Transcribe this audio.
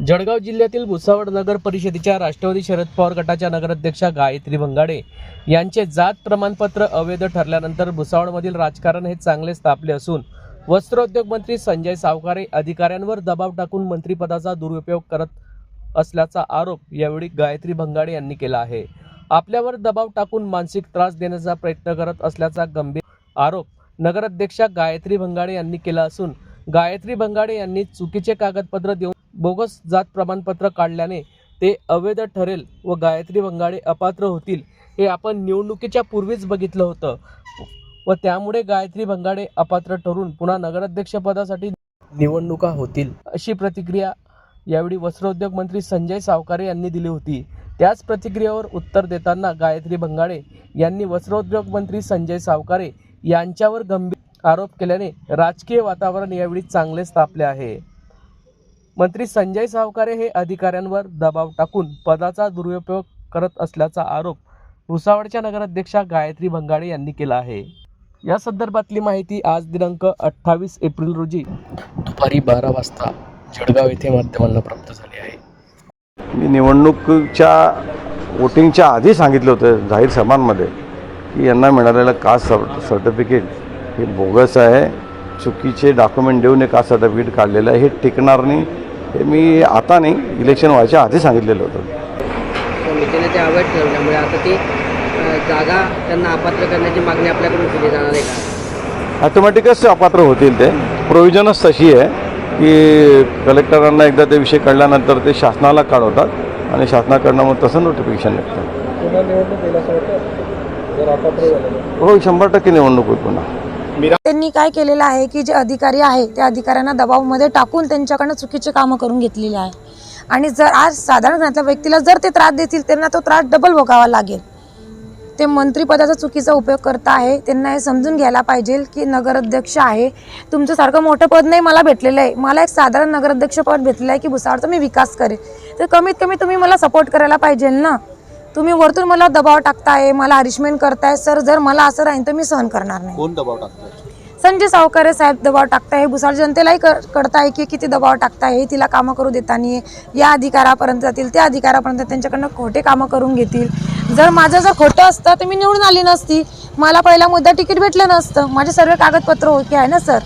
जळगाव जिल्ह्यातील भुसावळ नगर परिषदेच्या राष्ट्रवादी शरद पवार गटाच्या नगराध्यक्षा गायत्री भंगाडे यांचे जात प्रमाणपत्र अवैध ठरल्यानंतर भुसावळमधील राजकारण हे चांगलेच तापले असून वस्त्रोद्योग मंत्री संजय सावकारे अधिकाऱ्यांवर दबाव टाकून मंत्रिपदाचा दुरुपयोग करत असल्याचा आरोप यावेळी गायत्री भंगाडे यांनी केला आहे। आपल्यावर दबाव टाकून मानसिक त्रास देण्याचा प्रयत्न करत असल्याचा गंभीर आरोप नगराध्यक्षा गायत्री भंगाडे यांनी केला असून गायत्री भंगाडे यांनी चुकीचे कागदपत्र देऊन बोगस जात प्रमाणपत्र काढल्याने ते अवैध ठरेल व गायत्री भंगाडे अपात्र होतील हे आपण निवडणुकीच्या पूर्वीच बघितलं होतं व त्यामुळे गायत्री भंगाडे अपात्र ठरून पुन्हा नगराध्यक्षपदासाठी निवडणुका होतील अशी प्रतिक्रिया यावेळी वस्त्रोद्योग मंत्री संजय सावकारे यांनी दिली होती। त्याच प्रतिक्रियेवर उत्तर देताना गायत्री भंगाडे यांनी वस्त्रोद्योग मंत्री संजय सावकारे यांच्यावर गंभीर आरोप केल्याने राजकीय वातावरण यावेळी चांगलेच तापले आहे। मंत्री संजय सावकारे हे अधिकाऱ्यांवर दबाव टाकून पदाचा दुरुपयोग करत असल्याचा आरोप भुसावळच्या नगराध्यक्षा गायत्री भंगाडे यांनी केला आहे। या संदर्भातली माहिती आज दिनांक 28 एप्रिल रोजी दुपारी 12 वाजता जळगाव येथे माध्यमांना प्राप्त झाली आहे। मी निवडणुकीच्या वोटिंगच्या आधी सांगितलं होतं जाहीर सभांमध्ये की यांना मिळालेलं कास्ट सर्टिफिकेट हे बोगस आहे, चुकीचे डॉक्युमेंट देऊन हे कास्ट सर्टिफिकेट काढलेलं आहे, हे टिकणार नाही। हे मी आता नाही, इलेक्शन व्हायच्या आधी सांगितलेलं होतं। समितीने ते अवैध ठरवल्यामुळे आता ती जागा त्यांना अपात्र करण्याची मागणी आपल्याकडून केली जाणार आहे का? ॲटोमॅटिकच अपात्र होतील। ते प्रोव्हिजनच तशी आहे की कलेक्टरांना एकदा ते विषय कळल्यानंतर ते शासनाला कळवतात आणि शासनाकडनं मग तसं नोटिफिकेशन निघतं। हो, 100% निवडणूक होईल पुन्हा। त्यांनी काय केलेलं आहे की जे अधिकारी आहे त्या अधिकाऱ्यांना दबावामध्ये टाकून त्यांच्याकडनं चुकीचे कामं करून घेतलेले आहे आणि जर आज साधारण घरातल्या व्यक्तीला जर ते त्रास देतील त्यांना तो त्रास डबल भोगावा लागेल। ते मंत्रिपदाचा चुकीचा उपयोग करत आहे। त्यांना हे समजून घ्यायला पाहिजे की नगराध्यक्ष आहे, तुमचं सारखं मोठं पद नाही मला भेटलेलं आहे, मला एक साधारण नगराध्यक्ष पद भेटलेलं आहे की भुसावळचा मी विकास करेल, तर कमीत कमी तुम्ही मला सपोर्ट करायला पाहिजे ना। तुम्ही वरतून मला दबाव टाकताय, मला हरिशमेंट करताय सर, जर मला असं राहील तर मी सहन करणार नाही। कोण दबाव टाकताय? संजय सावकारे साहेब दबाव टाकताय, भुसावळ जनतेलाही कळताय की किती दबाव टाकताय, तिला कामं करू देता नाही, या अधिकारापर्यंत जातील त्या अधिकारापर्यंत त्यांच्याकडनं खोटे कामं करून घेतील। जर माझं जर खोटं असतं तर मी निवडून आली नसती, मला पहिला मुद्दा तिकीट भेटलं नसतं, माझे सर्व कागदपत्र ओके आहे ना सर।